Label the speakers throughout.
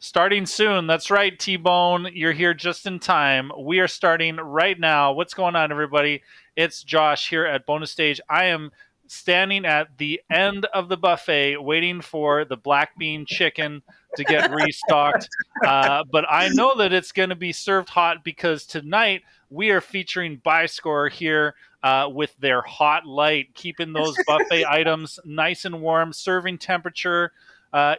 Speaker 1: Starting soon. That's right, T-Bone. You're here just in time. We are starting right now. What's going on, everybody? It's Josh here at Bonus Stage. I am standing at the end of the buffet waiting for the black bean chicken to get restocked. But I know that it's going to be served hot because tonight we are featuring Buyscore here with their hot light, keeping those buffet items nice and warm, serving temperature.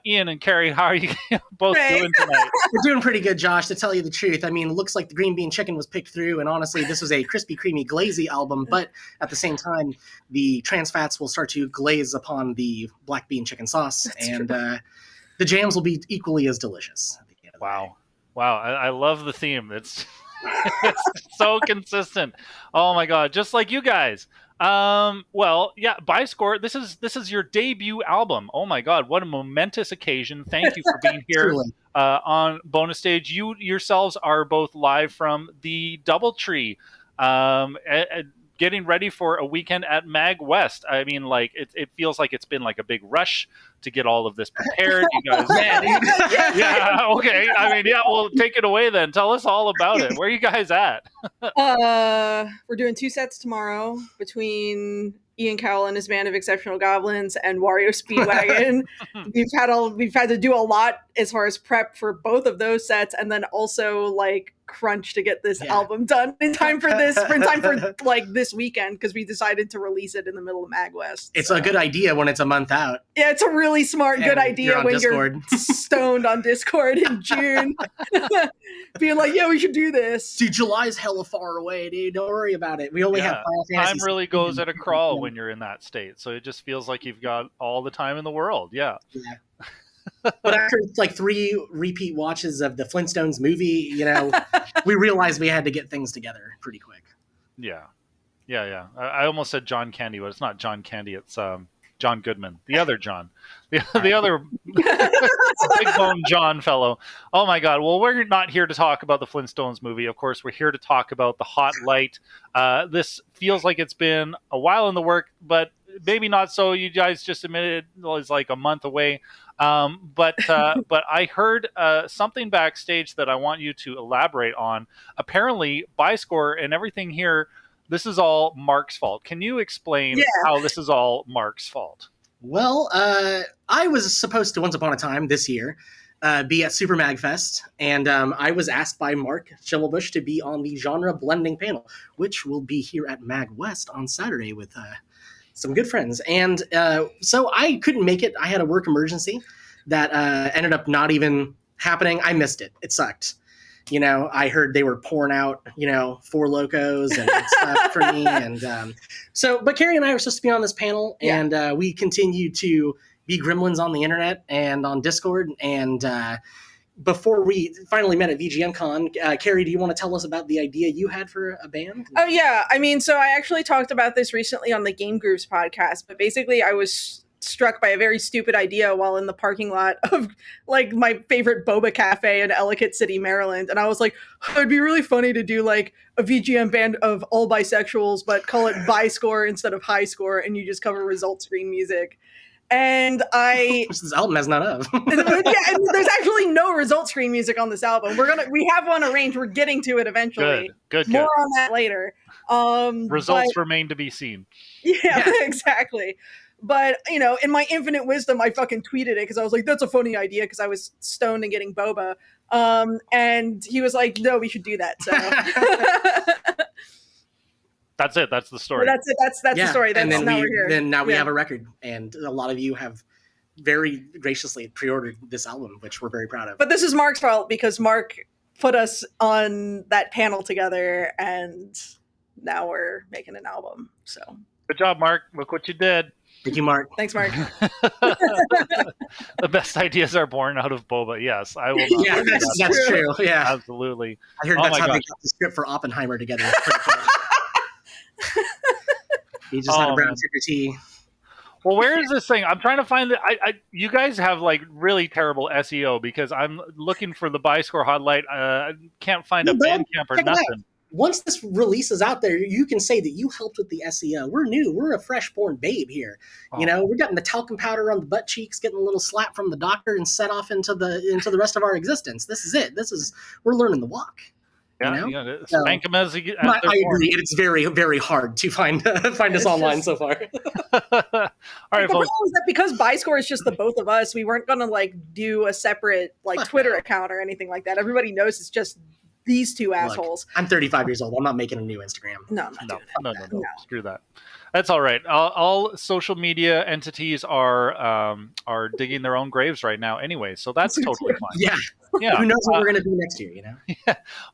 Speaker 1: Ian and Carrie, how are you both doing tonight?
Speaker 2: We're doing pretty good, Josh, to tell you the truth. I mean, it looks like the green bean chicken was picked through, and honestly, this was a crispy, kremey, glazy album, but at the same time, the trans fats will start to glaze upon the black bean chicken sauce, and the jams will be equally as delicious.
Speaker 1: Wow. I love the theme. It's so consistent. Oh my God. Just like you guys. Well, yeah, Buyscore, this is your debut album. Oh my God, what a momentous occasion. Thank you for being here on Bonus Stage. You yourselves are both live from the Doubletree, getting ready for a weekend at Mag West. I mean, like, it feels like it's been like a big rush to get all of this prepared. You guys, yeah, okay. I mean, yeah, well, take it away then. Tell us all about it. Where are you guys at?
Speaker 3: We're doing 2 sets tomorrow between Ian Cowell and his band of exceptional goblins and Wario Speedwagon. We've had to do a lot as far as prep for both of those sets, and then also like crunch to get this album done in time for like this weekend, because we decided to release it in the middle of Mag West.
Speaker 2: It's a good idea when it's a month out.
Speaker 3: Yeah, it's a really smart, good idea when
Speaker 2: Discord.
Speaker 3: You're stoned on Discord in June, being like, "Yeah, we should do this."
Speaker 2: Dude, July's hella far away, dude. Don't worry about it. We only have Final Fantasy.
Speaker 1: Time really goes at a crawl when you're in that state, so it just feels like you've got all the time in the world. Yeah.
Speaker 2: But after like 3 repeat watches of the Flintstones movie, we realized we had to get things together pretty quick.
Speaker 1: Yeah. I almost said John Candy, but it's not John Candy. It's John Goodman, the other John, the other big bone John fellow. Oh my God! Well, we're not here to talk about the Flintstones movie. Of course, we're here to talk about the Hot Light. This feels like it's been a while in the work, but maybe not so. You guys just admitted it was like a month away. But I heard something backstage that I want you to elaborate on. Apparently, Buyscore and everything here, this is all Mark's fault. Can you explain how this is all Mark's fault?
Speaker 2: Well, I was supposed to, once upon a time this year, be at Super Mag Fest, and I was asked by Mark Schimmelbusch to be on the genre blending panel, which will be here at Mag West on Saturday with some good friends. And so I couldn't make it. I had a work emergency that ended up not even happening. I missed it. It sucked. I heard they were pouring out, 4 Locos and stuff for me. And but Carrie and I were supposed to be on this panel, and we continue to be gremlins on the internet and on Discord. And before we finally met at VGM Con, Carrie, do you want to tell us about the idea you had for a band?
Speaker 3: Oh, yeah. I mean, so I actually talked about this recently on the Game Grooves podcast, but basically I was struck by a very stupid idea while in the parking lot of like my favorite boba cafe in Ellicott City, Maryland. And I was like, it'd be really funny to do like a VGM band of all bisexuals, but call it Buyscore instead of High Score, and you just cover result screen music. And
Speaker 2: this album has none of.
Speaker 3: And there's actually no result screen music on this album. We have one arranged. We're getting to it eventually.
Speaker 1: Good.
Speaker 3: More on that later.
Speaker 1: Results remain to be seen.
Speaker 3: Yeah, exactly. But, in my infinite wisdom, I fucking tweeted it because I was like, that's a funny idea, because I was stoned and getting boba. And he was like, no, we should do that. So
Speaker 1: that's it. That's the story.
Speaker 3: That's it. That's the story.
Speaker 2: And then
Speaker 3: we're here.
Speaker 2: Then now we have a record, and a lot of you have very graciously pre-ordered this album, which we're very proud of.
Speaker 3: But this is Mark's fault, because Mark put us on that panel together, and now we're making an album. So
Speaker 1: good job, Mark. Look what you did.
Speaker 2: Thank you, Mark.
Speaker 3: Thanks, Mark.
Speaker 1: The best ideas are born out of boba. Yes, I will.
Speaker 2: Yeah, that's true. Yeah,
Speaker 1: absolutely.
Speaker 2: I heard that's how they got the script for Oppenheimer together. You just had a brown sugar tea.
Speaker 1: Well, where is this thing? I'm trying to find it. You guys have like really terrible SEO, because I'm looking for the Buyscore Hot Light. I can't find a Bandcamp or nothing.
Speaker 2: once this release is out there, you can say that you helped with the SEO. We're new. We're a fresh-born babe here.
Speaker 1: Oh.
Speaker 2: You know, we're getting the talcum powder on the butt cheeks, getting a little slap from the doctor, and set off into the rest of our existence. This is it. We're learning the walk.
Speaker 1: Yeah,
Speaker 2: you know?
Speaker 1: you gotta spank them as you.
Speaker 2: I agree. It's very, very hard to find us online so far.
Speaker 1: All right,
Speaker 3: The
Speaker 1: folks.
Speaker 3: problem is that because BuyScore is just the both of us, we weren't gonna like do a separate like
Speaker 2: Fuck
Speaker 3: Twitter
Speaker 2: no.
Speaker 3: account or anything like that. Everybody knows it's just these two assholes.
Speaker 2: I'm 35 years old. I'm not making a new Instagram.
Speaker 3: No, I'm not
Speaker 1: No,
Speaker 3: doing that.
Speaker 1: no.
Speaker 3: No.
Speaker 1: Screw that. That's all right. All social media entities are digging their own graves right now, anyway. So that's totally fine.
Speaker 2: Yeah.
Speaker 1: Yeah.
Speaker 2: Who knows what we're gonna do next year? You know.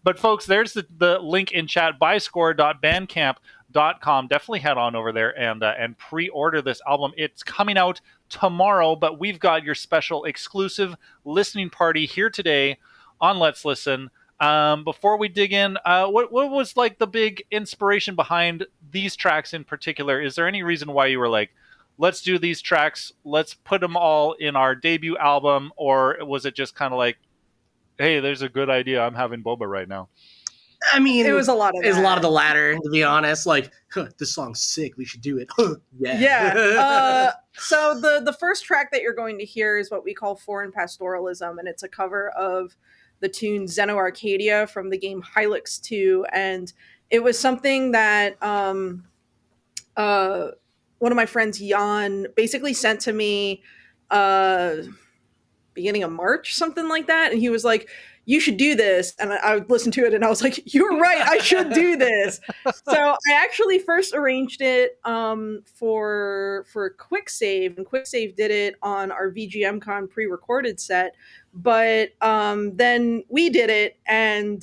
Speaker 1: But folks, there's the link in chat. buyscore.bandcamp.com. Definitely head on over there and pre-order this album. It's coming out tomorrow, but we've got your special exclusive listening party here today on Let's Listen. Before we dig in, what was like the big inspiration behind these tracks in particular? Is there any reason why you were like, let's do these tracks, let's put them all in our debut album, or was it just kind of like, hey, there's a good idea, I'm having boba right now?
Speaker 2: I mean,
Speaker 3: It was a lot of
Speaker 2: It's a
Speaker 3: that.
Speaker 2: lot of the latter, to be honest. Like, this song's sick. We should do it. Yeah.
Speaker 3: Yeah. So the first track that you're going to hear is what we call Foreign Pastoralism, and it's a cover of the tune Xeno Arcadia from the game Hylics 2. And it was something that one of my friends, Jan, basically sent to me beginning of March, something like that. And he was like, you should do this. And I listened to it and I was like, you're right, I should do this. So I actually first arranged it for QuickSave, and QuickSave did it on our VGMCon pre-recorded set. But then we did it, and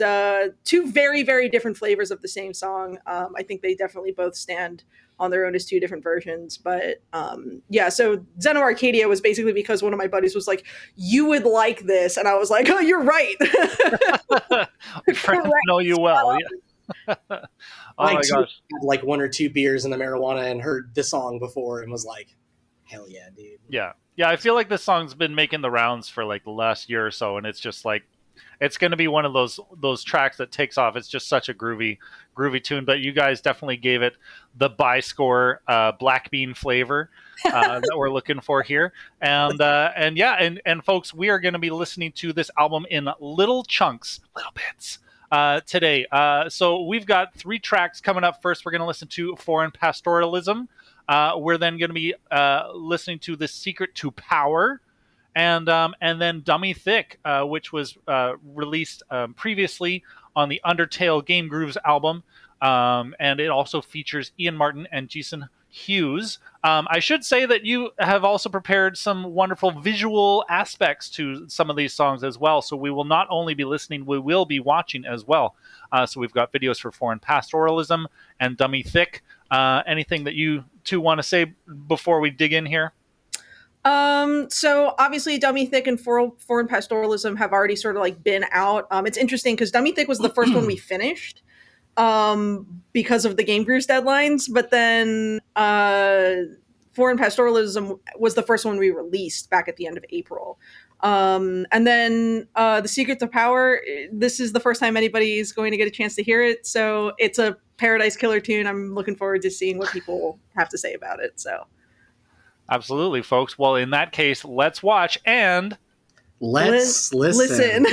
Speaker 3: two very, very different flavors of the same song. I think they definitely both stand on their own as two different versions. But yeah, so Xeno Arcadia was basically because one of my buddies was like, you would like this. And I was like, oh, you're right.
Speaker 1: Friends know you well. Yeah. Oh my gosh.
Speaker 2: Had like one or two beers in the marijuana and heard this song before and was like, hell yeah, dude.
Speaker 1: Yeah. Yeah, I feel like this song's been making the rounds for like the last year or so, and it's just like, it's going to be one of those tracks that takes off. It's just such a groovy tune. But you guys definitely gave it the buy-score black bean flavor that we're looking for here. And folks, we are going to be listening to this album in little chunks, little bits today. So we've got 3 tracks coming up. First, we're going to listen to Foreign Pastoralism. We're then going to be listening to The Secret to Power. And then Dummy Thick, which was released previously on the Undertale Game Grooves album. And it also features Ian Martin and Jason Hughes. I should say that you have also prepared some wonderful visual aspects to some of these songs as well. So we will not only be listening, we will be watching as well. So we've got videos for Foreign Pastoralism and Dummy Thick. Anything that you two want to say before we dig in here?
Speaker 3: So obviously Dummy Thick and Foreign Pastoralism have already sort of like been out. It's interesting because Dummy Thick was the first one we finished because of the Game Grooves deadlines, but then Foreign Pastoralism was the first one we released back at the end of April. And then The Secret to Power, this is the first time anybody's going to get a chance to hear it, so it's a Paradise Killer tune. I'm looking forward to seeing what people have to say about it. So
Speaker 1: absolutely, folks. Well, in that case, let's watch and
Speaker 2: let's listen.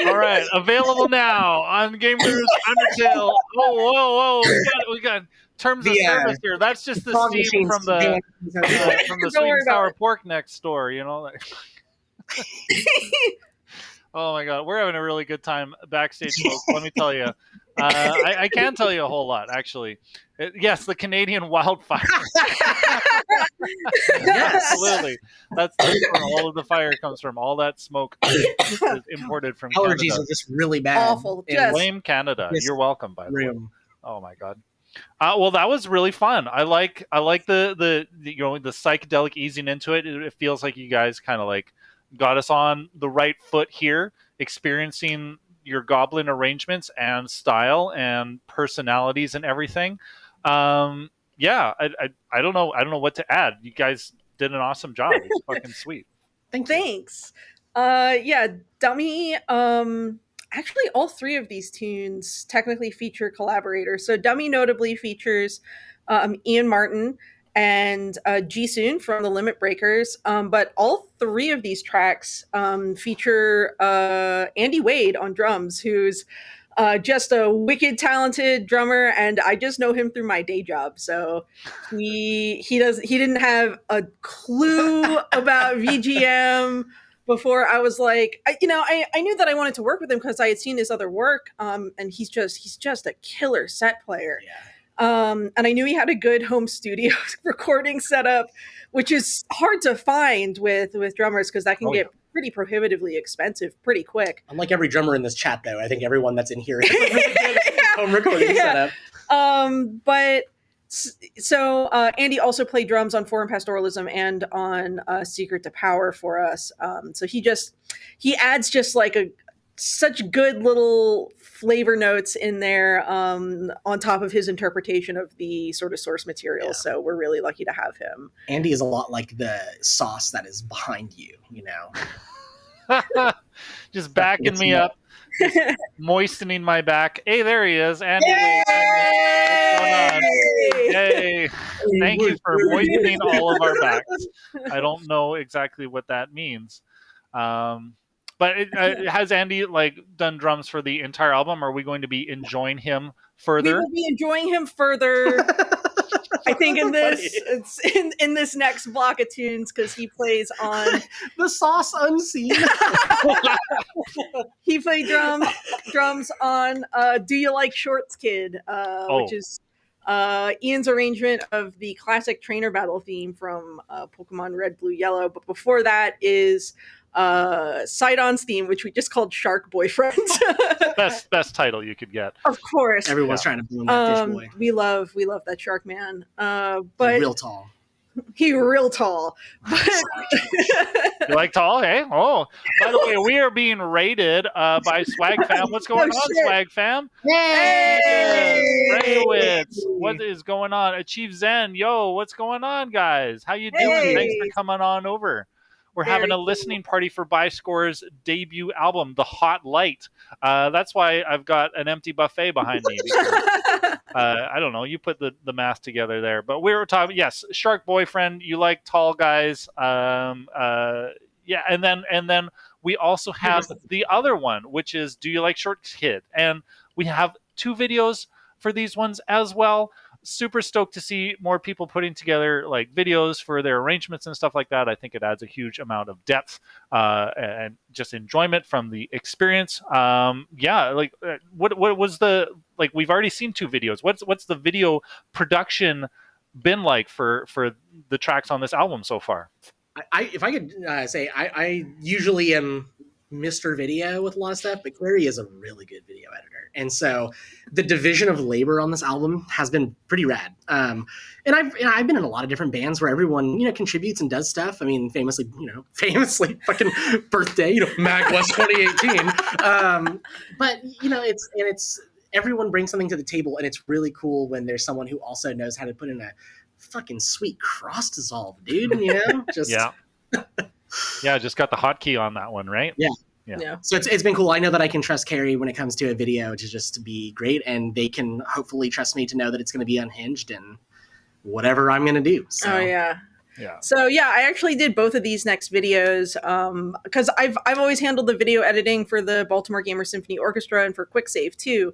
Speaker 1: All right, available now on Game Groove's Undertale. Oh, whoa, whoa! We got terms of service here. That's just the steam from the sweet and sour pork next door. You know. Oh my god, we're having a really good time backstage, folks. Let me tell you. I can tell you a whole lot, actually. Yes, the Canadian wildfire.
Speaker 2: Yes.
Speaker 1: Absolutely. That's where all of the fire comes from. All that smoke is imported from
Speaker 2: Allergies
Speaker 1: Canada.
Speaker 2: are just really bad.
Speaker 3: Awful.
Speaker 1: Blame Canada. You're welcome, by the way. Oh my god. Well, that was really fun. I like the you know, the psychedelic easing into it. It feels like you guys kind of like got us on the right foot here, experiencing your Goblin arrangements and style and personalities and everything. Yeah, I don't know what to add. You guys did an awesome job. It's fucking sweet.
Speaker 3: Thanks. Yeah, Dummy. Actually, all three of these tunes technically feature collaborators. So Dummy notably features Ian Martin and Ji-soon from the Limit Breakers. But all three of these tracks feature Andy Wade on drums, who's just a wicked talented drummer, and I just know him through my day job. So he didn't have a clue about VGM before I was like, I knew that I wanted to work with him because I had seen his other work, and he's just a killer set player.
Speaker 2: Yeah.
Speaker 3: And I knew he had a good home studio recording setup, which is hard to find with drummers because that can get pretty prohibitively expensive pretty quick.
Speaker 2: Unlike every drummer in this chat, though, I think everyone that's in here has a really good home recording setup.
Speaker 3: So Andy also played drums on Foreign Pastoralism and on Secret to Power for us. So he adds just like such good little flavor notes in there on top of his interpretation of the sort of source material.
Speaker 2: Yeah.
Speaker 3: So we're really lucky to have him.
Speaker 2: Andy is a lot like the sauce that is behind you, you know.
Speaker 1: Just backing me up, just moistening my back. Hey, there he is, Andy. Yay! Thank you for moistening all of our backs. I don't know exactly what that means. But has Andy like done drums for the entire album? Are we going to be enjoying him further?
Speaker 3: We will be enjoying him further. I think in this in this next block of tunes, because he plays on
Speaker 2: the sauce unseen.
Speaker 3: He played drums on "Do You Like Shorts, Kid," which is Ian's arrangement of the classic trainer battle theme from Pokemon Red, Blue, Yellow. But before that is Sidon's theme, which we just called Shark Boyfriend.
Speaker 1: best title you could get.
Speaker 3: Of course.
Speaker 2: Everyone's trying to bloom that fish boy.
Speaker 3: We love that Shark Man. But
Speaker 2: he's real tall.
Speaker 3: He real tall.
Speaker 1: You like tall, eh? Oh, by the way, we are being rated by Swag Fam. What's going on, Swag Fam?
Speaker 3: Hey!
Speaker 1: Raywitz. What is going on? Achieve Zen. Yo, what's going on, guys? How you doing?
Speaker 3: Hey!
Speaker 1: Thanks for coming on over. We're having a listening party for Buyscore's debut album, The Hot Light. That's why I've got an empty buffet behind me. Because, I don't know. You put the math together there. But we were talking, yes, Shark Boyfriend. You like tall guys. Yeah, and then we also have the other one, which is Do You Like Short Kid? And we have 2 videos for these ones as well. Super stoked to see more people putting together like videos for their arrangements and stuff like that. I think it adds a huge amount of depth and just enjoyment from the experience. Yeah, like what was the, like, we've already seen 2 videos. What's the video production been like for the tracks on this album so far?
Speaker 2: If I could say, I usually am Mr. Video with a lot of stuff, but Carrie is a really good video editor. And so the division of labor on this album has been pretty rad. And I've been in a lot of different bands where everyone, contributes and does stuff. I mean, famously fucking birthday, Mag West 2018. But it's everyone brings something to the table, and it's really cool when there's someone who also knows how to put in a fucking sweet cross dissolve, dude. Just
Speaker 1: yeah, just got the hotkey on that one, right?
Speaker 2: Yeah. So it's been cool. I know that I can trust Carrie when it comes to a video to just be great, and they can hopefully trust me to know that it's going to be unhinged and whatever I'm going to do. So.
Speaker 3: Oh yeah.
Speaker 1: Yeah.
Speaker 3: So yeah, I actually did both of these next videos because I've always handled the video editing for the Baltimore Gamer Symphony Orchestra and for QuickSave too.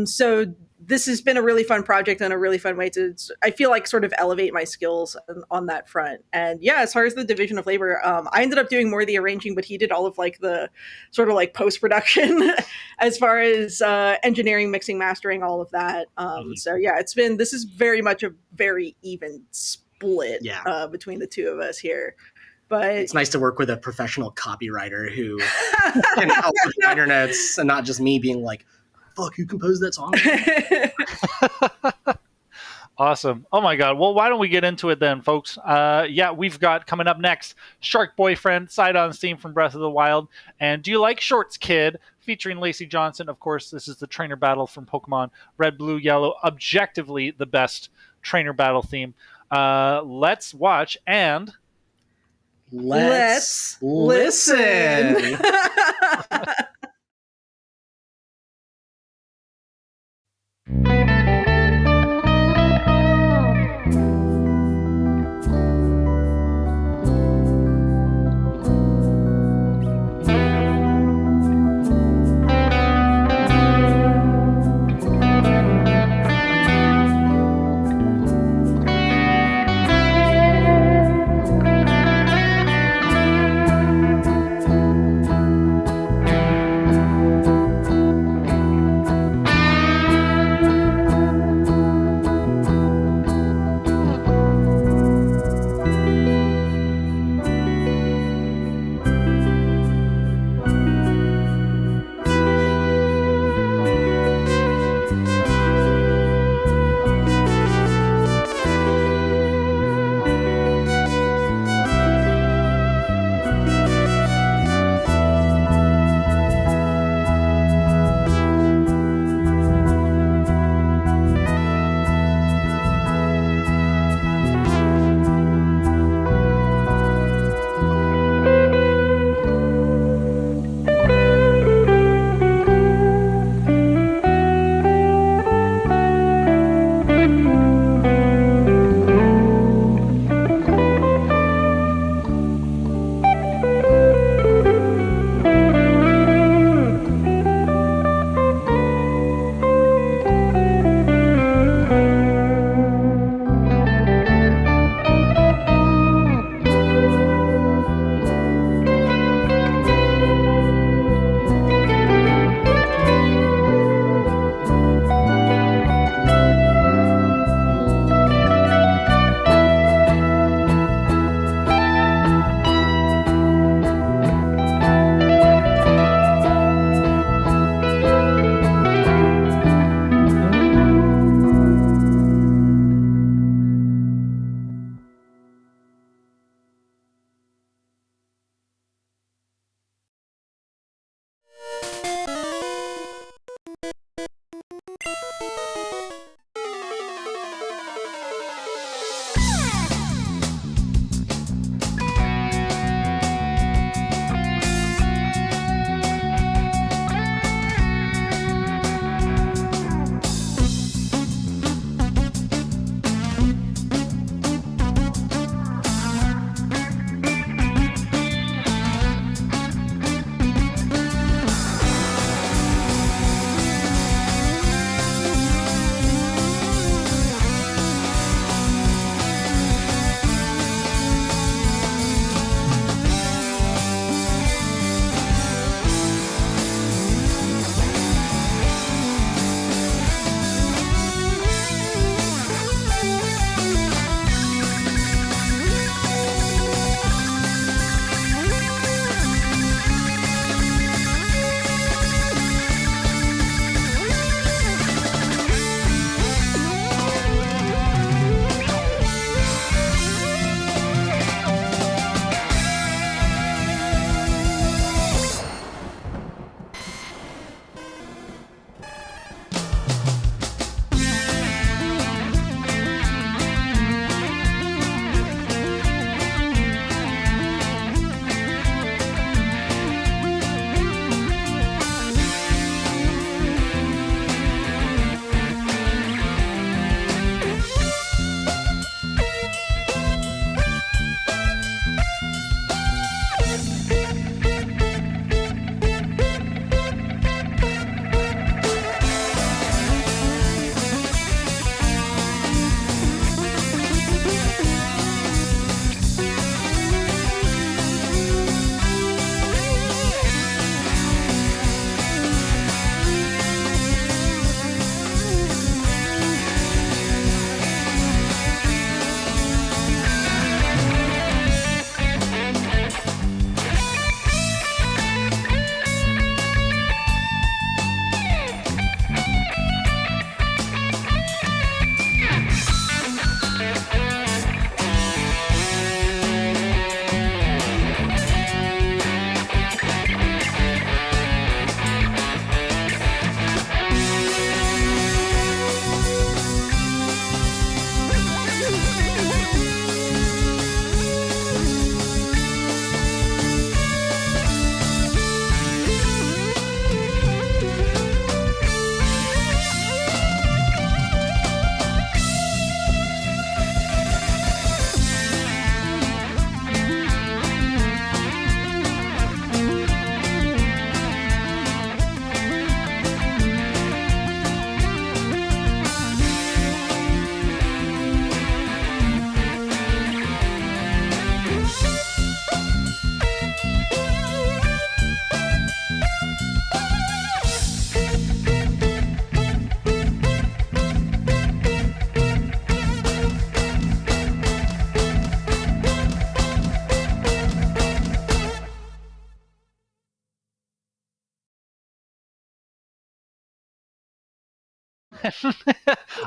Speaker 3: So this has been a really fun project and a really fun way to, I feel like, sort of elevate my skills on that front. And yeah, as far as the division of labor, I ended up doing more of the arranging, but he did all of like the sort of like post-production as far as engineering, mixing, mastering, all of that. So yeah, this is very much a very even split between the two of us here. But
Speaker 2: it's nice to work with a professional copywriter who can help with liner notes and not just me being like, fuck, who composed that song?
Speaker 1: Awesome. Oh my God. Well, why don't we get into it then, folks? Yeah, we've got coming up next Shark Boyfriend, Sidon's theme from Breath of the Wild, and Do You Like Shorts, Kid? Featuring Lacey Johnson. Of course, this is the trainer battle from Pokemon Red, Blue, Yellow. Objectively the best trainer battle theme. Let's watch and
Speaker 2: let's listen.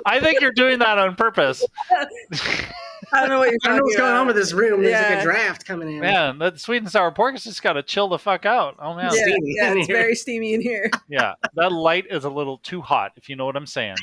Speaker 1: I think you're doing that on purpose.
Speaker 3: I don't know what you're
Speaker 2: I don't know what's
Speaker 3: talking
Speaker 2: going on with
Speaker 3: about.
Speaker 2: this room. There's like
Speaker 3: Yeah.
Speaker 2: a draft coming in.
Speaker 1: Man, that sweet and sour pork has just got to chill the fuck out. Oh man.
Speaker 3: Yeah,
Speaker 2: Steamy
Speaker 3: yeah,
Speaker 2: in
Speaker 3: it's
Speaker 2: here.
Speaker 3: very steamy in here.
Speaker 1: Yeah, that light is a little too hot, if you know what I'm saying.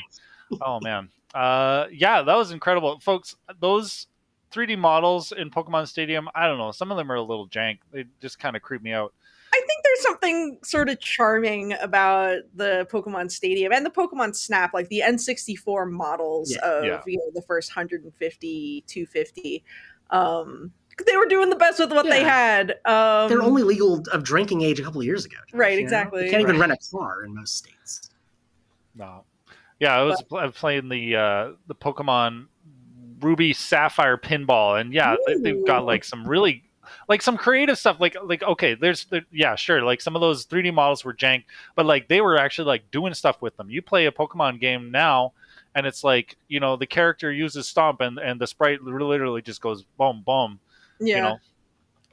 Speaker 1: Oh man, yeah, that was incredible, folks. Those 3D models in Pokemon Stadium, I don't know, some of them are a little jank. They just kind of creep me out.
Speaker 3: I think there's something sort of charming about the Pokemon Stadium and the Pokemon Snap, like the N64 models of the first 150, 250. They were doing the best with what they had.
Speaker 2: They're only legal of drinking age a couple of years ago. Josh,
Speaker 3: Right,
Speaker 2: you know?
Speaker 3: exactly.
Speaker 2: You can't even rent a car in most states.
Speaker 1: No, yeah, I was playing the Pokemon Ruby Sapphire pinball, and yeah, they've got like some really like some creative stuff. Like okay, yeah, sure, like some of those 3D models were jank, but like they were actually like doing stuff with them. You play a Pokemon game now, and it's like, you know, the character uses Stomp, and the sprite literally just goes boom boom.
Speaker 3: Yeah.
Speaker 1: You know,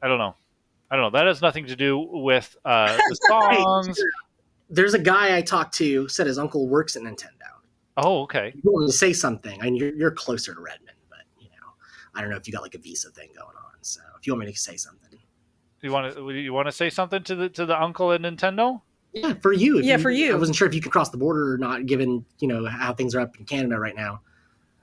Speaker 1: I don't know. That has nothing to do with the songs.
Speaker 2: There's a guy I talked to said his uncle works at Nintendo.
Speaker 1: Oh, okay.
Speaker 2: You want to say something? I mean, you're closer to Redmond, but you know, I don't know if you got like a visa thing going on. So if you want me to say something,
Speaker 1: You want to say something to the uncle at Nintendo?
Speaker 2: yeah, for you.
Speaker 3: For you.
Speaker 2: I wasn't sure if you could cross the border or not, given you know how things are up in Canada right now.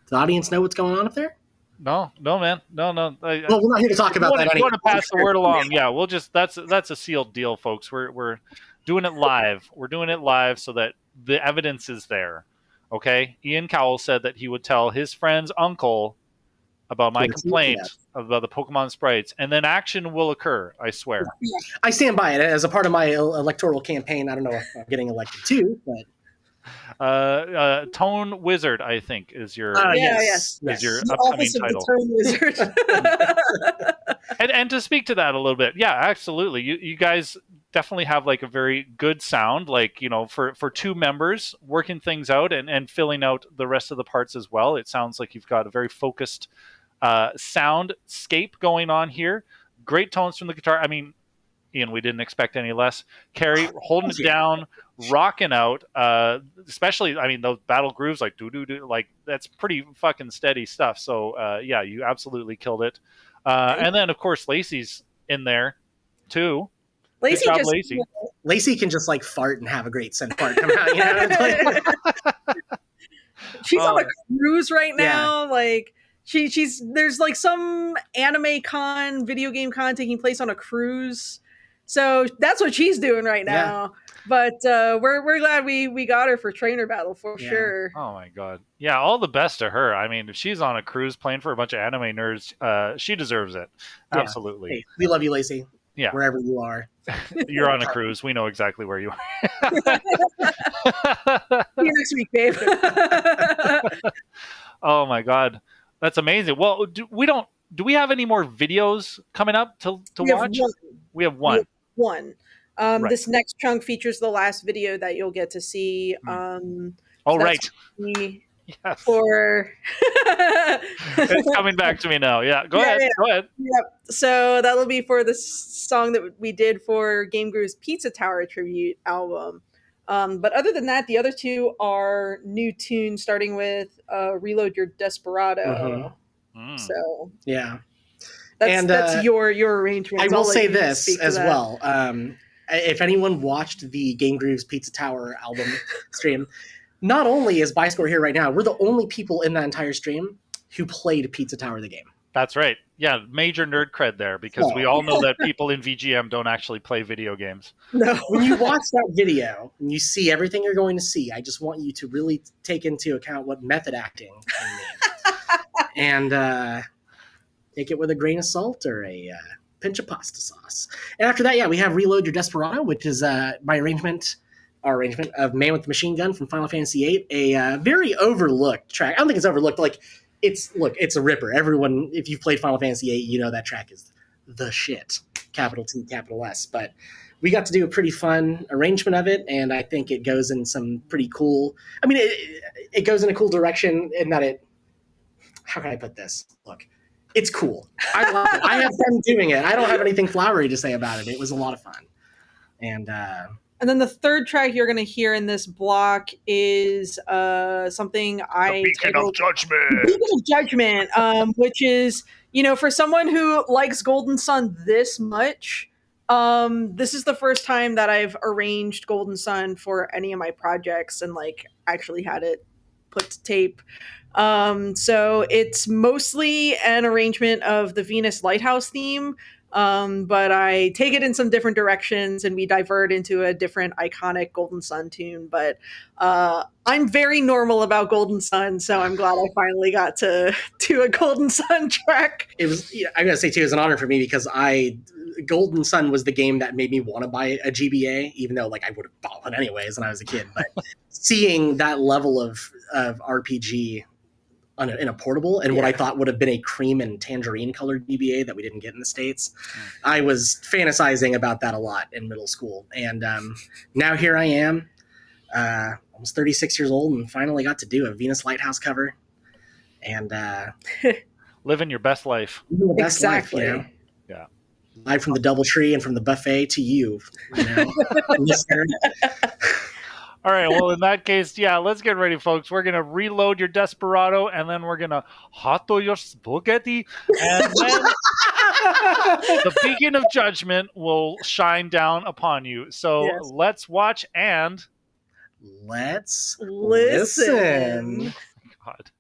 Speaker 2: Does the audience know what's going on up there?
Speaker 1: No, man, no.
Speaker 2: Well, we're not here to talk about that.
Speaker 1: You
Speaker 2: Anyway.
Speaker 1: want to pass the word along? Yeah, we'll just that's a sealed deal, folks. We're doing it live. We're doing it live so that the evidence is there. Okay, Ian Cowell said that he would tell his friend's uncle about my complaint about the Pokemon sprites, and then action will occur. I swear.
Speaker 2: I stand by it as a part of my electoral campaign. I don't know if I'm getting elected too, but
Speaker 1: Tone Wizard, I think, is your
Speaker 2: yes.
Speaker 1: is your
Speaker 3: The
Speaker 1: upcoming
Speaker 3: Office of
Speaker 1: title.
Speaker 3: the Tone Wizard.
Speaker 1: And to speak to that a little bit, yeah, absolutely. You guys definitely have like a very good sound, like, you know, for two members working things out and filling out the rest of the parts as well. It sounds like you've got a very focused soundscape going on here. Great tones from the guitar. I mean, Ian, we didn't expect any less. Carrie holding it down, rocking out, especially, I mean, those battle grooves, like do, like that's pretty fucking steady stuff. So yeah, you absolutely killed it. And then of course Lacey's in there too.
Speaker 3: Lacey
Speaker 1: Good job,
Speaker 3: just
Speaker 1: Lacey.
Speaker 2: Lacey can just like fart and have a great synth part come out. You know, it's like,
Speaker 3: she's on a cruise right now.
Speaker 2: Yeah.
Speaker 3: Like she's there's like some anime con, video game con taking place on a cruise. So that's what she's doing right now. But we're glad we got her for trainer battle for sure.
Speaker 1: Oh my god. Yeah, all the best to her. I mean, if she's on a cruise playing for a bunch of anime nerds, she deserves it. Absolutely.
Speaker 2: Hey, we love you, Lacey.
Speaker 1: Yeah.
Speaker 2: Wherever you are.
Speaker 1: You're on a cruise. We know exactly where you are.
Speaker 3: See you next week, babe.
Speaker 1: Oh my god. That's amazing. Well, do we have any more videos coming up to watch? We have one.
Speaker 3: Right. This next chunk features the last video that you'll get to see.
Speaker 1: Right. Yes.
Speaker 3: For
Speaker 1: it's coming back to me now. Yeah, go ahead.
Speaker 3: Yep. So that'll be for the song that we did for Game Groove's Pizza Tower tribute album. But other than that, the other two are new tunes, starting with "Reload Your Desperado."
Speaker 1: Mm-hmm.
Speaker 3: So
Speaker 2: yeah,
Speaker 3: that's your arrangement.
Speaker 2: I will say this as well. If anyone watched the Game Groove's Pizza Tower album stream. Not only is Byscore here right now, we're the only people in that entire stream who played Pizza Tower the game.
Speaker 1: That's right. Yeah, major nerd cred there, because we all know that people in VGM don't actually play video games.
Speaker 2: No. When you watch that video and you see everything you're going to see, I just want you to really take into account what method acting can mean. And take it with a grain of salt or a pinch of pasta sauce. And after that, we have Reload Your Desperado, which is our arrangement of Man with the Machine Gun from Final Fantasy VIII, a very overlooked track. I don't think it's overlooked. Like, it's a ripper. Everyone, if you've played Final Fantasy VIII, you know that track is the shit. Capital T, capital S. But we got to do a pretty fun arrangement of it, and I think it goes in some pretty cool. I mean, it goes in a cool direction in that it. How can I put this? Look, it's cool. I love it. I have fun doing it. I don't have anything flowery to say about it. It was a lot of fun, and.
Speaker 3: And then the third track you're going to hear in this block is something I
Speaker 1: Beacon
Speaker 3: titled
Speaker 1: of Judgment.
Speaker 3: Beacon of Judgment, which is, for someone who likes Golden Sun this much, this is the first time that I've arranged Golden Sun for any of my projects and actually had it put to tape. So it's mostly an arrangement of the Venus Lighthouse theme, but I take it in some different directions and we divert into a different iconic Golden Sun tune. But I'm very normal about Golden Sun, so I'm glad I finally got to do a Golden Sun track.
Speaker 2: It was, I gotta say too, it was an honor for me because Golden Sun was the game that made me want to buy a GBA, even though I would have bought one anyways when I was a kid. But seeing that level of RPG in a portable and what I thought would have been a cream and tangerine colored GBA that we didn't get in the States, I was fantasizing about that a lot in middle school. And now here I am, almost 36 years old, and finally got to do a Venus Lighthouse cover. And
Speaker 1: living your best life.
Speaker 2: The best
Speaker 3: Exactly.
Speaker 2: life,
Speaker 1: Yeah.
Speaker 2: Live from the DoubleTree and from the buffet to you. Listener.
Speaker 1: All right, well, in that case, let's get ready, folks. We're going to reload your Desperado, and then we're going to hotto your spaghetti, and then the Beacon of Judgment will shine down upon you. So let's watch and...
Speaker 2: let's
Speaker 3: listen.
Speaker 1: God.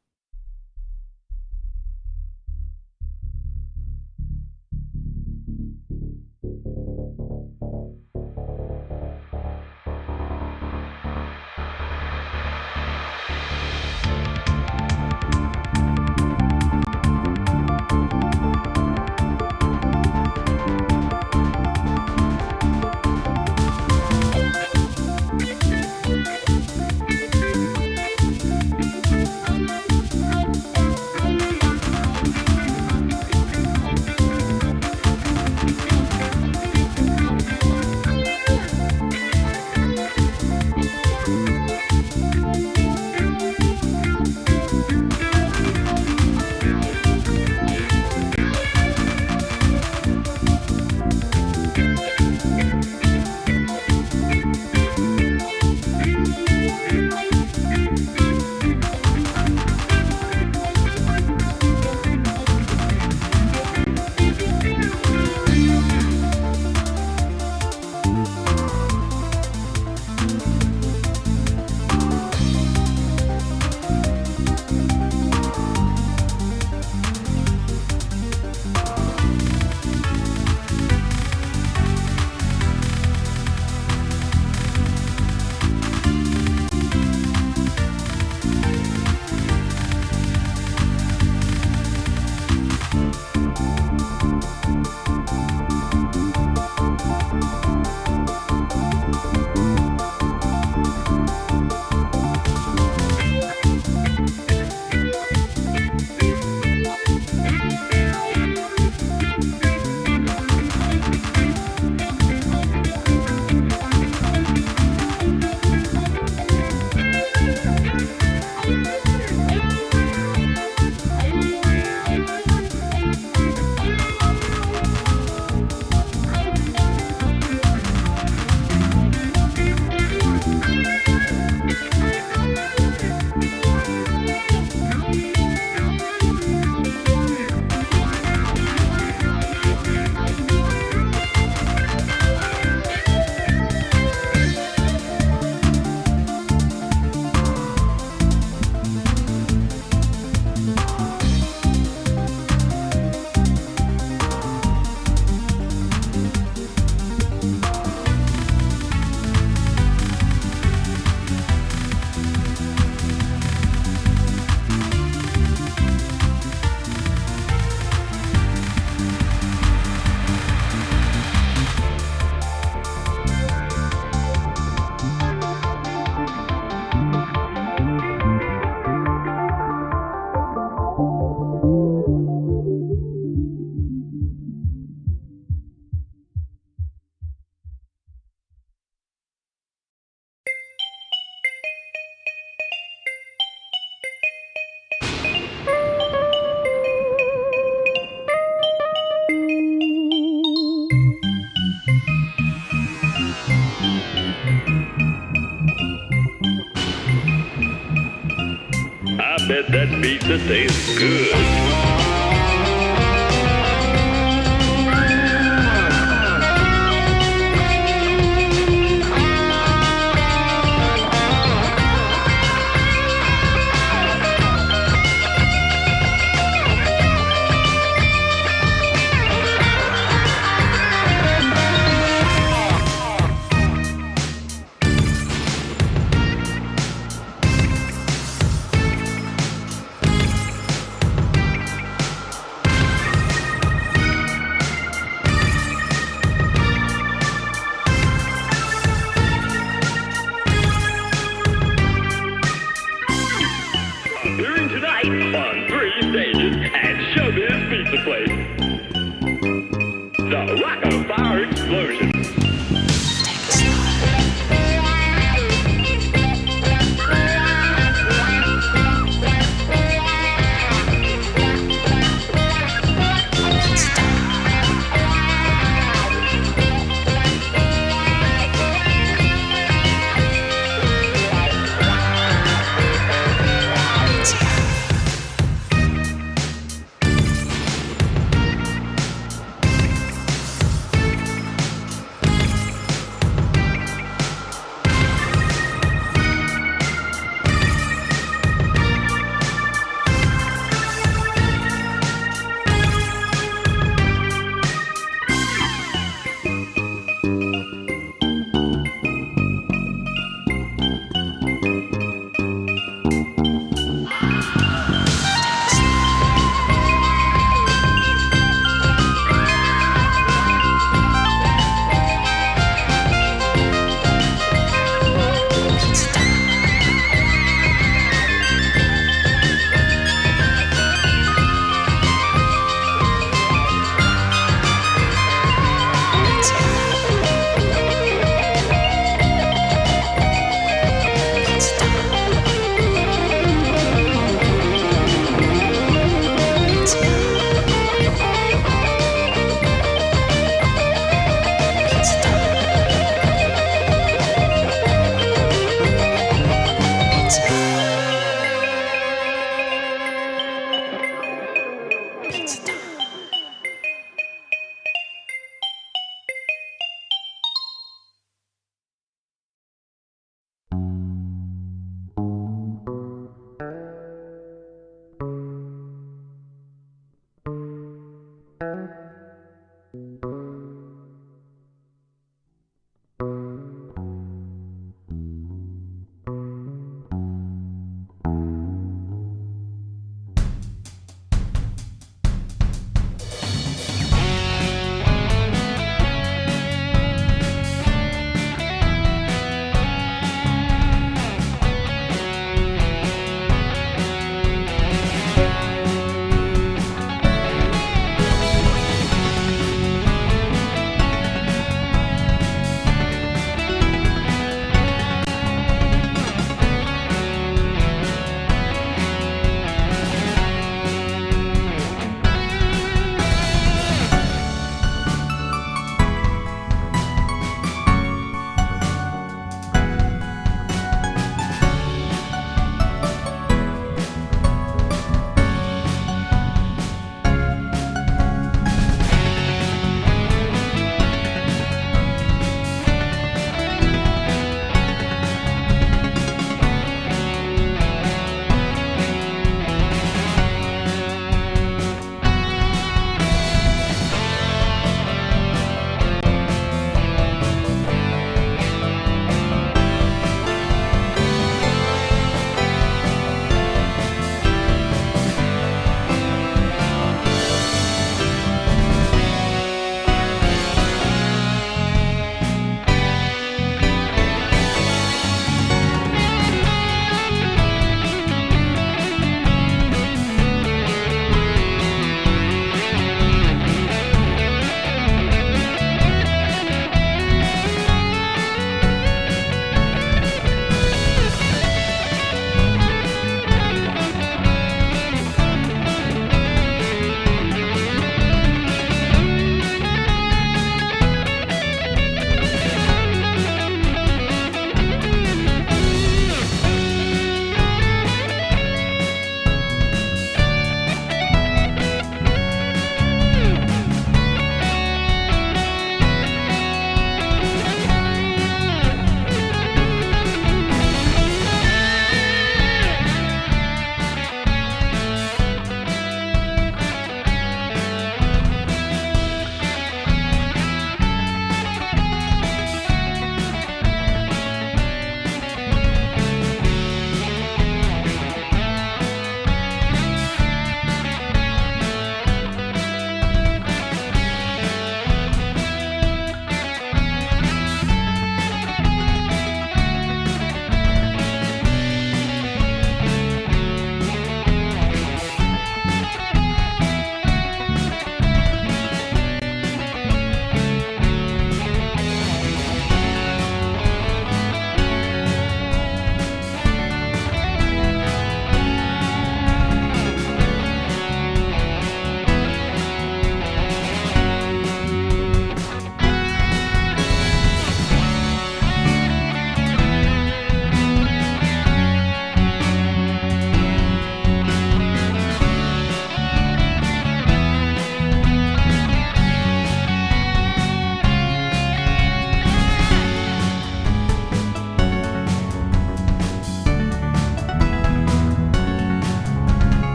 Speaker 4: bet that pizza tastes good.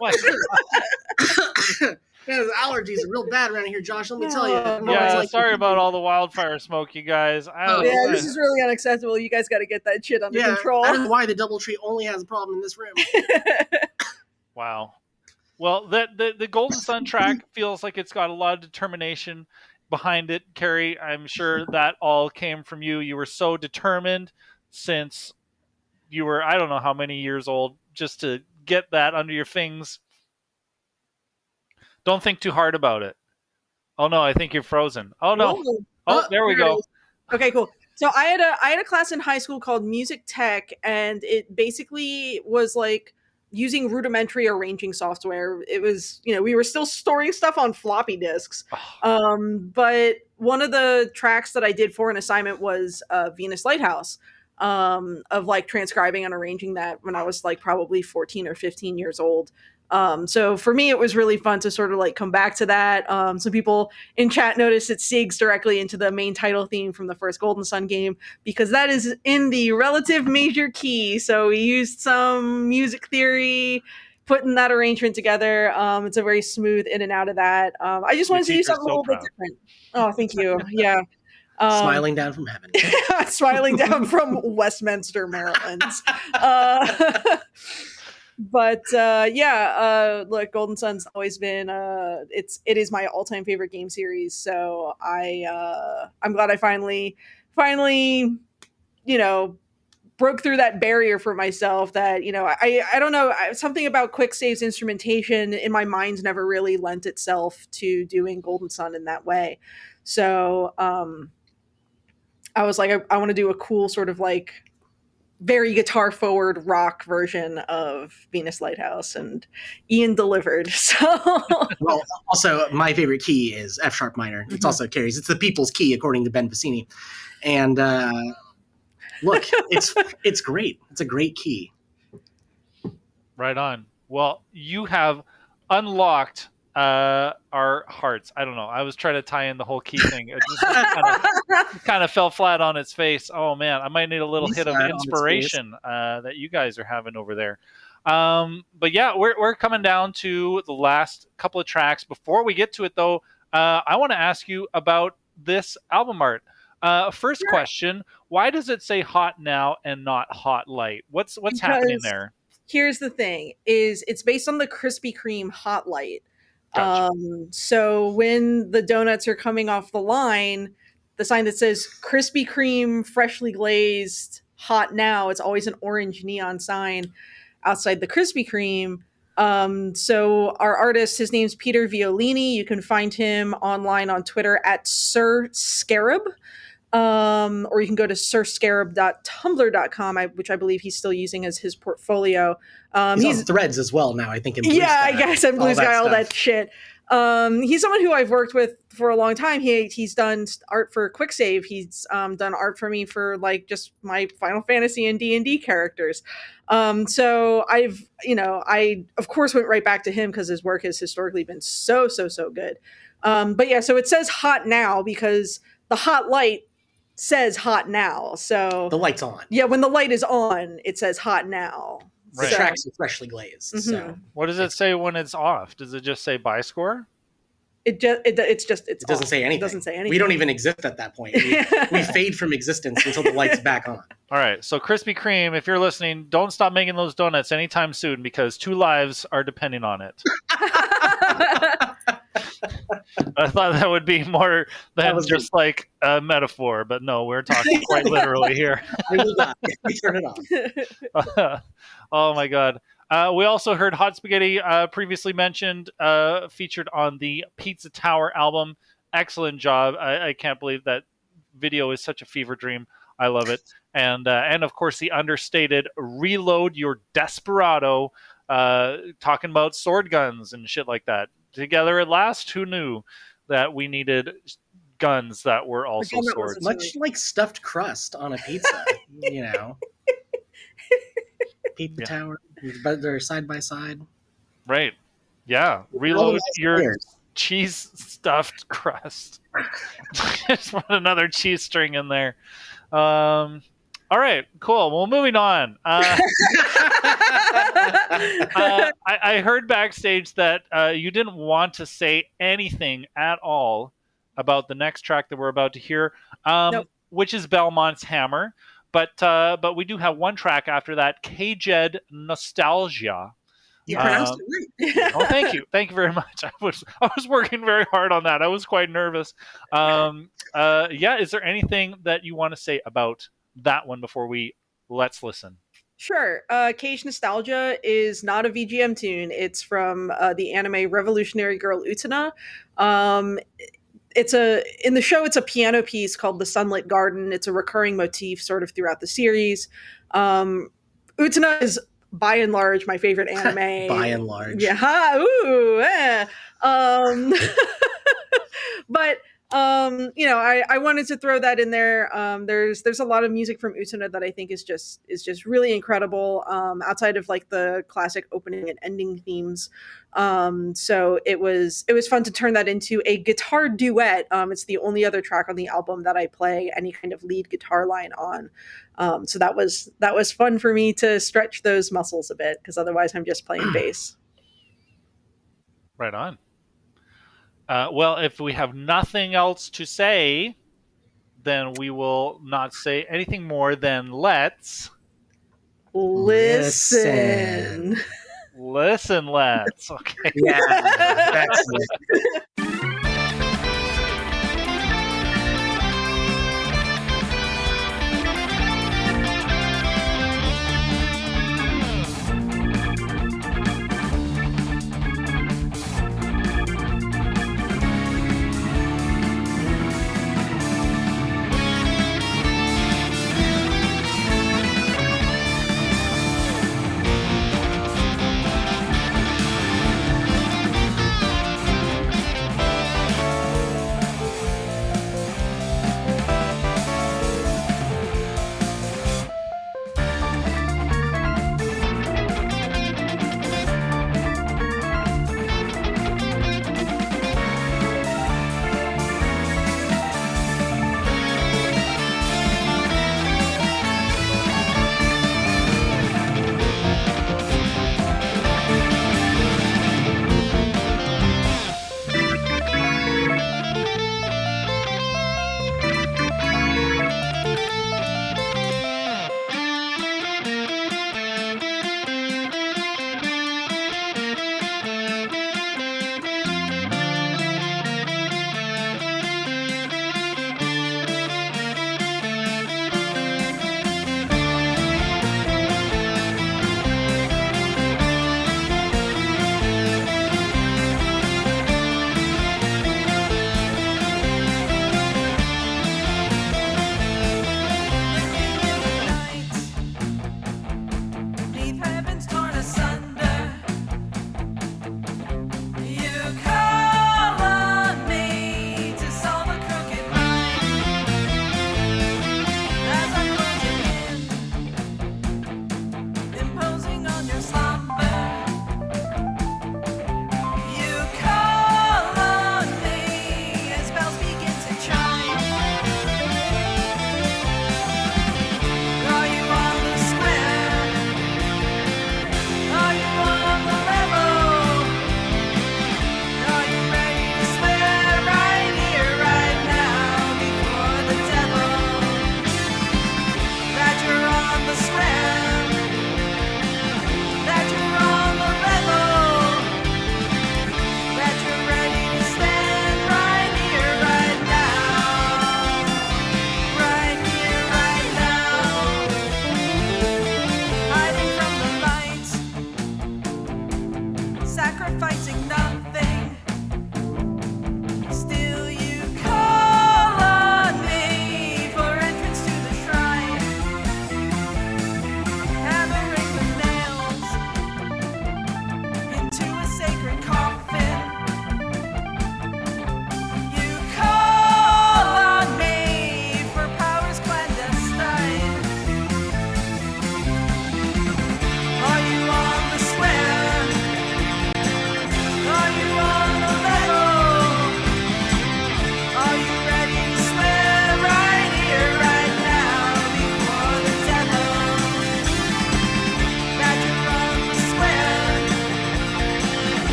Speaker 1: My
Speaker 2: Yeah, the allergies are real bad around here, Josh. Let me tell you.
Speaker 3: Oh,
Speaker 2: No,
Speaker 1: yeah,
Speaker 2: it's like-
Speaker 1: sorry about all the wildfire smoke, you guys.
Speaker 3: Yeah, this is really unacceptable. You guys got to get that shit under control.
Speaker 2: I don't know why the DoubleTree only has a problem in this room.
Speaker 1: Wow. Well, the Golden Sun track feels like it's got a lot of determination behind it, Carrie. I'm sure that all came from you. You were so determined since you were, I don't know how many years old, just to get that under your things. Don't think too hard about it. Oh no, I think you're frozen. Oh no.
Speaker 3: Whoa.
Speaker 1: Oh, there we
Speaker 3: There it
Speaker 1: go.
Speaker 3: is. Okay, cool. So I had a class in high school called music tech, and it basically was like using rudimentary arranging software. It was, we were still storing stuff on floppy disks. But one of the tracks that I did for an assignment was Venus Lighthouse, of like transcribing and arranging that when I was like probably 14 or 15 years old. So for me, it was really fun to sort of like come back to that. Some people in chat noticed it sigs directly into the main title theme from the first Golden Sun game, because that is in the relative major key. So we used some music theory, putting that arrangement together. It's a very smooth in and out of that. I just wanted to do something a little bit different. Oh, thank you. Yeah.
Speaker 2: Smiling down from heaven.
Speaker 3: Smiling down from Westminster, Maryland. But look, Golden Sun's always been it is my all-time favorite game series. So I'm glad I finally broke through that barrier for myself. That I don't know, something about quick saves instrumentation in my mind never really lent itself to doing Golden Sun in that way. So I was like, I want to do a cool sort of like very guitar forward rock version of Venus Lighthouse, and Ian delivered. So
Speaker 2: well, also my favorite key is F sharp minor. It's also Carrie's. It's the people's key according to Ben Vicini. And look, it's great. It's a great key.
Speaker 1: Right on. Well, you have unlocked our hearts. I don't know. I was trying to tie in the whole key thing. It just kind of fell flat on its face. Oh man, I might need a little hit of inspiration that you guys are having over there. But yeah, we're coming down to the last couple of tracks. Before we get to it, though, I want to ask you about this album art. First question: why does it say "Hot Now" and not "Hot Light"? What's happening there?
Speaker 3: Here's the thing: it's based on the Krispy Kreme Hot Light.
Speaker 1: Gotcha.
Speaker 3: So when the donuts are coming off the line, the sign that says Krispy Kreme freshly glazed hot now, it's always an orange neon sign outside the Krispy Kreme. So our artist, his name's Peter Violini. You can find him online on Twitter at Sir Scarab. Or you can go to sirscarab.tumblr.com, which I believe he's still using as his portfolio.
Speaker 2: He's on Threads as well now, I think. In Blue
Speaker 3: yeah,
Speaker 2: Sky,
Speaker 3: I guess in Blue Sky, all
Speaker 2: stuff.
Speaker 3: that shit. He's someone who I've worked with for a long time. He's done art for QuickSave. He's done art for me for like just my Final Fantasy and D&D characters. So I of course went right back to him because his work has historically been so good. But yeah, so it says hot now because the hot light says hot now. So
Speaker 2: the light's on.
Speaker 3: Yeah, when the light is on, it says hot now.
Speaker 2: The tracks are freshly glazed.
Speaker 3: Mm-hmm.
Speaker 2: So
Speaker 1: what does it say when it's off? Does it just say buy score?
Speaker 3: It
Speaker 2: doesn't say anything.
Speaker 3: It doesn't say anything.
Speaker 2: We don't even exist at that point. We fade from existence until the light's back on.
Speaker 1: All right. So Krispy Kreme, if you're listening, don't stop making those donuts anytime soon because 2 lives are depending on it. I thought that would be more than just like a metaphor, but no, we're talking quite literally here.
Speaker 2: We turn it off.
Speaker 1: Oh my god. We also heard Hot Spaghetti, previously mentioned, featured on the Pizza Tower album. Excellent job. I can't believe that video is such a fever dream. I love it. And of course the understated Reload Your Desperado, talking about sword guns and shit like that. Together at last, who knew that we needed guns that were also swords?
Speaker 2: Much like stuffed crust on a pizza, Pizza Tower, but they're side by side.
Speaker 1: Right. Yeah. Reload your cheese stuffed crust. Just want another cheese string in there. All right, cool. Well, moving on. I heard backstage that you didn't want to say anything at all about the next track that we're about to hear,
Speaker 3: Nope.
Speaker 1: which is Belmont's Hammer. But we do have one track after that, Caged Nostalgia.
Speaker 2: You
Speaker 3: Yeah.
Speaker 2: pronounced it right.
Speaker 1: Oh, thank you very much. I was working very hard on that. I was quite nervous. Yeah, is there anything that you want to say about that one before let's listen?
Speaker 3: Sure. Cage Nostalgia is not a VGM tune. It's from the anime Revolutionary Girl Utena. In the show, it's a piano piece called The Sunlit Garden. It's a recurring motif sort of throughout the series. Utena is by and large my favorite anime.
Speaker 2: By and large.
Speaker 3: Yeah. Ooh. But I wanted to throw that in there. There's a lot of music from Utena that I think is just really incredible. Outside of like the classic opening and ending themes. So it was fun to turn that into a guitar duet. It's the only other track on the album that I play any kind of lead guitar line on. So that was fun for me to stretch those muscles a bit, because otherwise I'm just playing bass.
Speaker 1: Right on. Well, if we have nothing else to say, then we will not say anything more than let's
Speaker 3: listen.
Speaker 1: Listen, let's. Okay.
Speaker 2: Yeah, that's it.
Speaker 5: Are you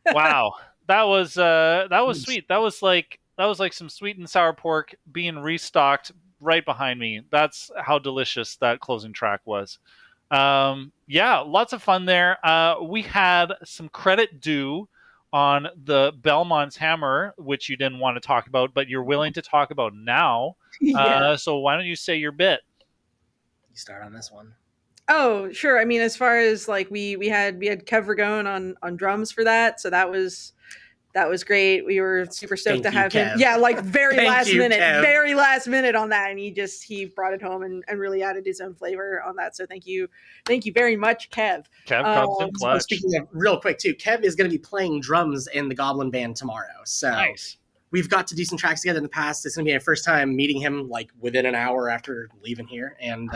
Speaker 1: Wow, that was sweet. That was like some sweet and sour pork being restocked right behind me. That's how delicious that closing track was. Yeah, lots of fun there. We had some credit due on the Belmont's Hammer, which you didn't want to talk about, but you're willing to talk about now.
Speaker 3: Yeah.
Speaker 1: So why don't you say your bit?
Speaker 2: You start on this one.
Speaker 3: Oh, sure. I mean, as far as like we had Kev Ragone on drums for that, so that was great. We were super stoked
Speaker 2: Thank
Speaker 3: to
Speaker 2: you,
Speaker 3: have him.
Speaker 2: Kev.
Speaker 3: Yeah, like very
Speaker 2: Thank
Speaker 3: last
Speaker 2: you,
Speaker 3: minute,
Speaker 2: Kev.
Speaker 3: very last minute on that, and he brought it home and really added his own flavor on that. So thank you very much, Kev.
Speaker 1: Kev comes in
Speaker 3: Um,
Speaker 2: So
Speaker 1: clutch.
Speaker 2: speaking of real quick too, Kev is going to be playing drums in the Goblin band tomorrow. So
Speaker 1: Nice.
Speaker 2: we've got to do some tracks together in the past. It's going to be my first time meeting him like within an hour after leaving here, and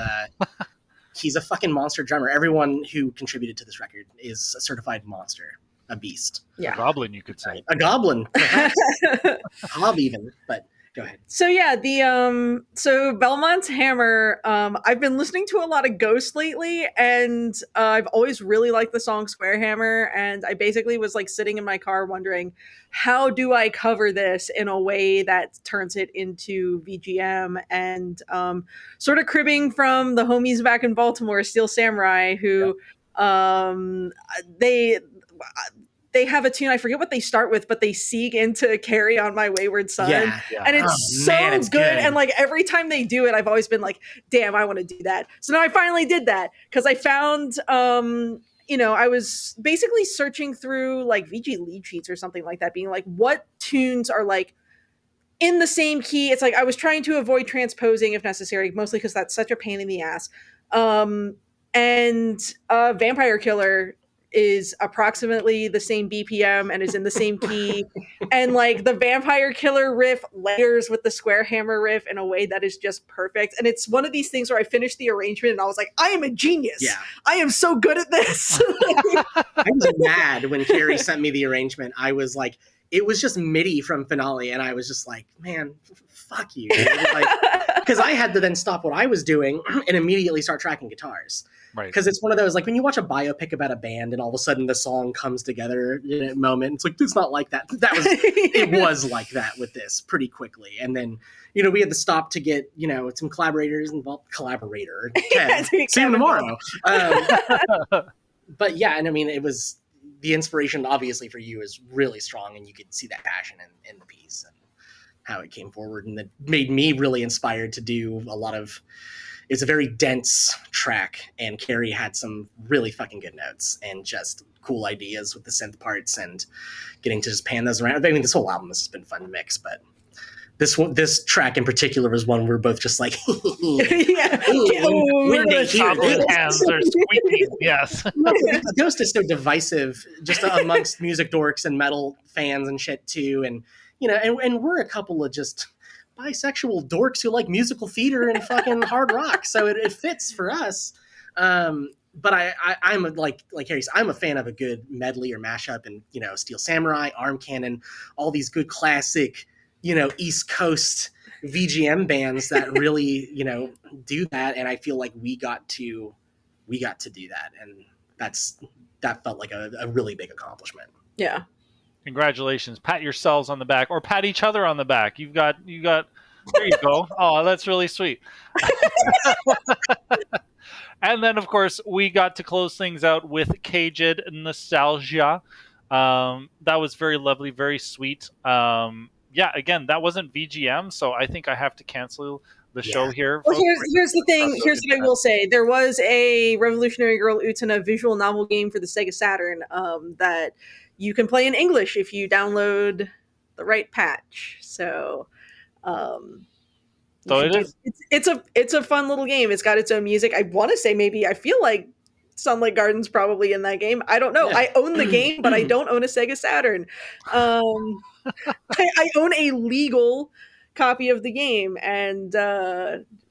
Speaker 2: he's a fucking monster drummer. Everyone who contributed to this record is a certified monster, a beast,
Speaker 3: Yeah.
Speaker 1: Goblin, you could say.
Speaker 2: a goblin, perhaps, a hob even. But go ahead.
Speaker 3: So yeah, the so Belmont's Hammer, I've been listening to a lot of Ghost lately, and I've always really liked the song Square Hammer, and I basically was like sitting in my car wondering, how do I cover this in a way that turns it into VGM, and sort of cribbing from the homies back in Baltimore, Steel Samurai, who they have a tune, I forget what they start with, but they seek into Carry on My Wayward Son.
Speaker 2: Yeah.
Speaker 3: And it's
Speaker 2: Oh,
Speaker 3: so
Speaker 2: man, it's
Speaker 3: good.
Speaker 2: good.
Speaker 3: And like every time they do it, I've always been like, damn, I want to do that. So now I finally did that because I found, I was basically searching through like VG lead sheets or something like that, being like, what tunes are like in the same key? It's like I was trying to avoid transposing if necessary, mostly because that's such a pain in the ass. And Vampire Killer is approximately the same BPM and is in the same key. And like the Vampire Killer riff layers with the Square Hammer riff in a way that is just perfect. And it's one of these things where I finished the arrangement and I was like, I am a genius.
Speaker 2: Yeah.
Speaker 3: I am so good at this.
Speaker 2: I was mad when Carrie sent me the arrangement. I was like, it was just MIDI from Finale, and I was just like, man, fuck you. Because I had to then stop what I was doing and immediately start tracking guitars.
Speaker 1: Right.
Speaker 2: Because it's one of those, like when you watch a biopic about a band and all of a sudden the song comes together in a moment, it's like, it's not like that. It was like that with this pretty quickly. And then, we had to stop to get, some collaborators involved. Collaborator.
Speaker 3: Yeah,
Speaker 2: see you tomorrow. But yeah, and I mean, it was, the inspiration obviously for you is really strong, and you could see that passion in the piece and how it came forward, and that made me really inspired to do a lot of. It's a very dense track, and Carrie had some really fucking good notes and just cool ideas with the synth parts and getting to just pan those around. I mean, this whole album has been fun to mix, but this track in particular was one we're both just like,
Speaker 3: yeah.
Speaker 2: when they hear
Speaker 1: Goblin
Speaker 2: this.
Speaker 1: hands are squeaking. Yes.
Speaker 2: Ghost is so divisive, just amongst music dorks and metal fans and shit too, and and we're a couple of just bisexual dorks who like musical theater and fucking hard rock, so it fits for us. But I'm like Harry said, I'm a fan of a good medley or mashup, and Steel Samurai, Arm Cannon, all these good classic East Coast VGM bands that really do that, and I feel like we got to do that, and that felt like a really big accomplishment.
Speaker 3: Yeah.
Speaker 1: Congratulations. Pat yourselves on the back, or pat each other on the back. You got there you go. Oh, that's really sweet. And then of course we got to close things out with Caged Nostalgia. That was very lovely, very sweet. Yeah, again, that wasn't VGM, so I think I have to cancel the show here.
Speaker 3: Well, here's the thing. Here's what I will say. There was a Revolutionary Girl Utena visual novel game for the Sega Saturn that you can play in English if you download the right patch. So, it's a fun little game. It's got its own music. I want to say I feel like Sunlight Garden's probably in that game. I don't know. Yeah. I own the game, but I don't own a Sega Saturn. I own a legal copy of the game, and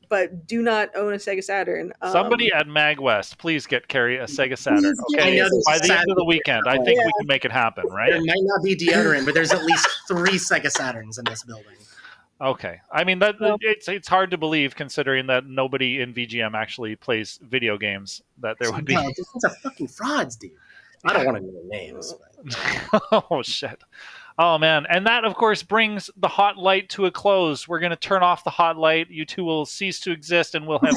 Speaker 3: but do not own a Sega Saturn.
Speaker 1: Somebody at MagWest, please get Carrie a Sega Saturn. Okay, by the end of the weekend, I think we can make it happen, right?
Speaker 2: There might not be deodorant, but there's at least 3 Sega Saturns in this building.
Speaker 1: Okay, I mean it's hard to believe considering that nobody in VGM actually plays video games. That there would be.
Speaker 2: These are fucking frauds, dude. I don't want to know the names. But...
Speaker 1: Oh, shit. Oh, man. And that, of course, brings the hot light to a close. We're going to turn off the hot light. You two will cease to exist, and we'll have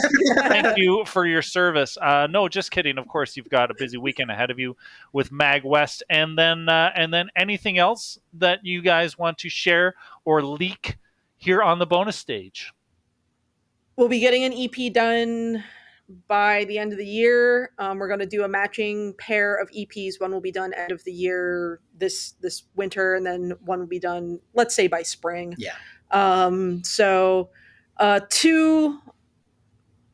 Speaker 1: thank you for your service. No, just kidding. Of course, you've got a busy weekend ahead of you with Mag West. And then anything else that you guys want to share or leak here on the bonus stage?
Speaker 3: We'll be getting an EP done by the end of the year. We're going to do a matching pair of EPs. One will be done end of the year this winter, and then one will be done, let's say, by spring.
Speaker 2: Yeah.
Speaker 3: So two,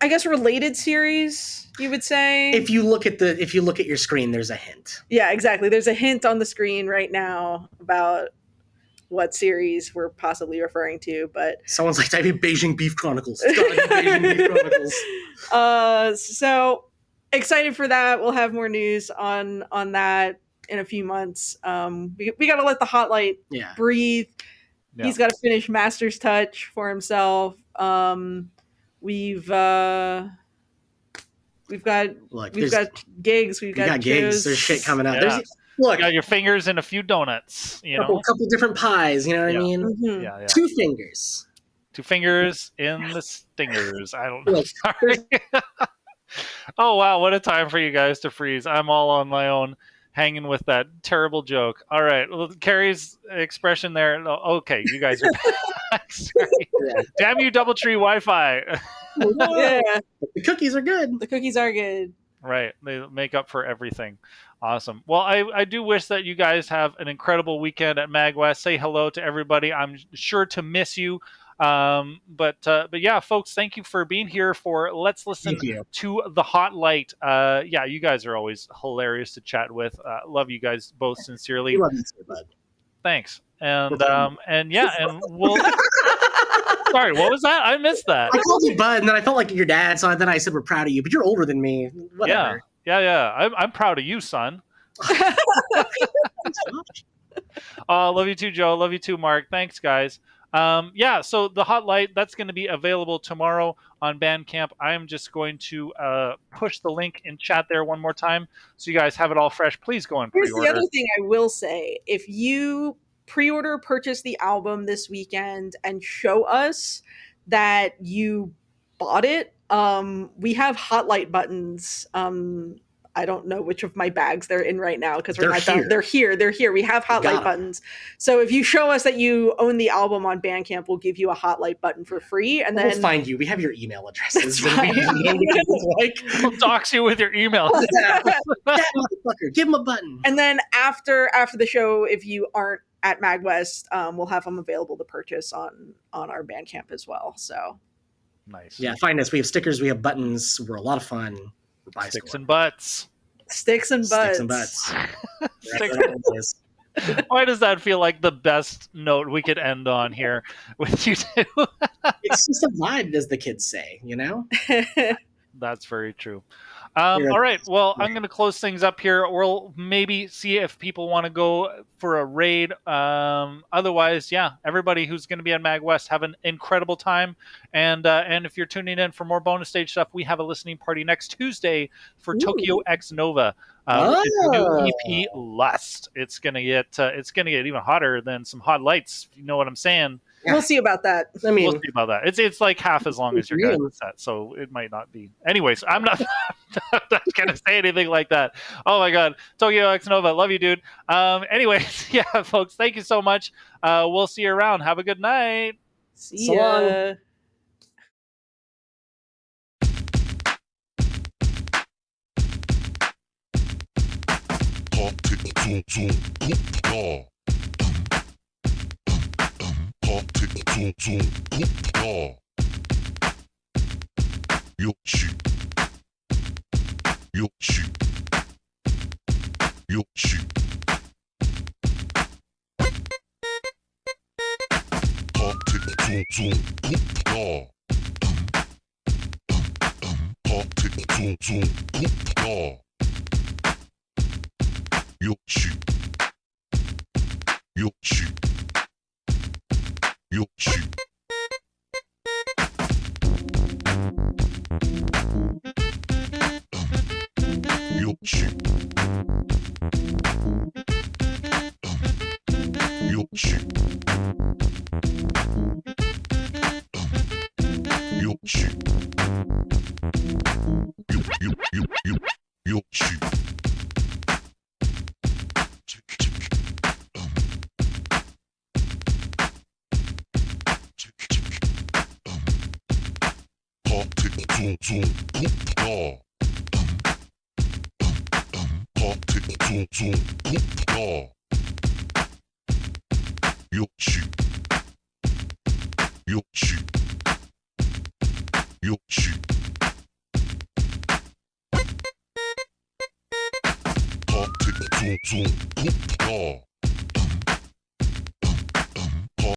Speaker 3: I guess, related series, you would say.
Speaker 2: If you look at your screen, there's a hint.
Speaker 3: Yeah, exactly. There's a hint on the screen right now about what series we're possibly referring to, but
Speaker 2: someone's like typing Beijing Beef Chronicles. It's gotta be Beijing Beef Chronicles.
Speaker 3: So excited for that. We'll have more news on that in a few months. We got to let the hot light breathe. Yeah. He's got to finish Master's Touch for himself. We've got gigs. We got
Speaker 2: gigs. There's shit coming out.
Speaker 1: Yeah. Look, you got your fingers in a few donuts,
Speaker 2: a couple different pies, you know what I mean?
Speaker 3: Mm-hmm.
Speaker 1: Yeah.
Speaker 2: 2 fingers.
Speaker 1: 2 fingers in the stingers. I don't know. Sorry. Oh, wow. What a time for you guys to freeze. I'm all on my own, hanging with that terrible joke. All right. Well, Carrie's expression there. Okay, you guys are back. Sorry. Yeah. Damn you, Doubletree Wi-Fi.
Speaker 3: Yeah.
Speaker 2: The cookies are good.
Speaker 3: The cookies are good.
Speaker 1: Right. They make up for everything. Awesome. Well, I do wish that you guys have an incredible weekend at MagWest. Say hello to everybody. I'm sure to miss you. But yeah, folks, thank you for being here for Let's Listen to the Hot Light. Yeah, you guys are always hilarious to chat with. Love you guys both sincerely.
Speaker 2: We love you too, bud.
Speaker 1: Thanks. And yeah, and we'll... Sorry, what was that? I missed that.
Speaker 2: I called you bud, and then I felt like your dad, so then I said we're proud of you, but you're older than me. Whatever.
Speaker 1: Yeah. I'm proud of you, son. Love you too, Joe. Love you too, Mark. Thanks, guys. So the Hot Light, that's going to be available tomorrow on Bandcamp. I'm just going to push the link in chat there one more time so you guys have it all fresh. Please go and pre-order.
Speaker 3: Here's the other thing I will say. If you purchase the album this weekend and show us that you bought it, we have Hot Light buttons. I don't know which of my bags they're in right now because they're here. We have Hot Light buttons. So if you show us that you own the album on Bandcamp, we'll give you a Hot Light button for free. And then
Speaker 2: we'll find you. We have your email addresses.
Speaker 1: We'll dox you with your email.
Speaker 2: That motherfucker. Give him a button.
Speaker 3: And then after the show, if you aren't at MagWest, we'll have them available to purchase on our Bandcamp as well. So
Speaker 1: nice.
Speaker 2: Yeah, find us. We have stickers. We have buttons. We're a lot of fun.
Speaker 1: Sticks and butts.
Speaker 3: Sticks and butts.
Speaker 1: Why does that feel like the best note we could end on here with you two?
Speaker 2: It's just a vibe, as the kids say, you know?
Speaker 1: That's very true. All right. Well, I'm going to close things up here. We'll maybe see if people want to go for a raid. Otherwise, yeah, everybody who's going to be at MagWest, have an incredible time. And if you're tuning in for more bonus stage stuff, we have a listening party next Tuesday for Tokyo X Nova. It's a new EP, Lust. It's gonna get even hotter than some Hot Lights. If you know what I'm saying.
Speaker 3: We'll see about that.
Speaker 1: We'll see about that. It's like half as long as your guys' set, so it might not be. Anyways, I'm not gonna say anything like that. Oh my god, Tokyo X Nova, love you, dude. Anyways, yeah, folks, thank you so much. We'll see you around. Have a good night.
Speaker 3: See ya.
Speaker 5: Yoshi. Zoom,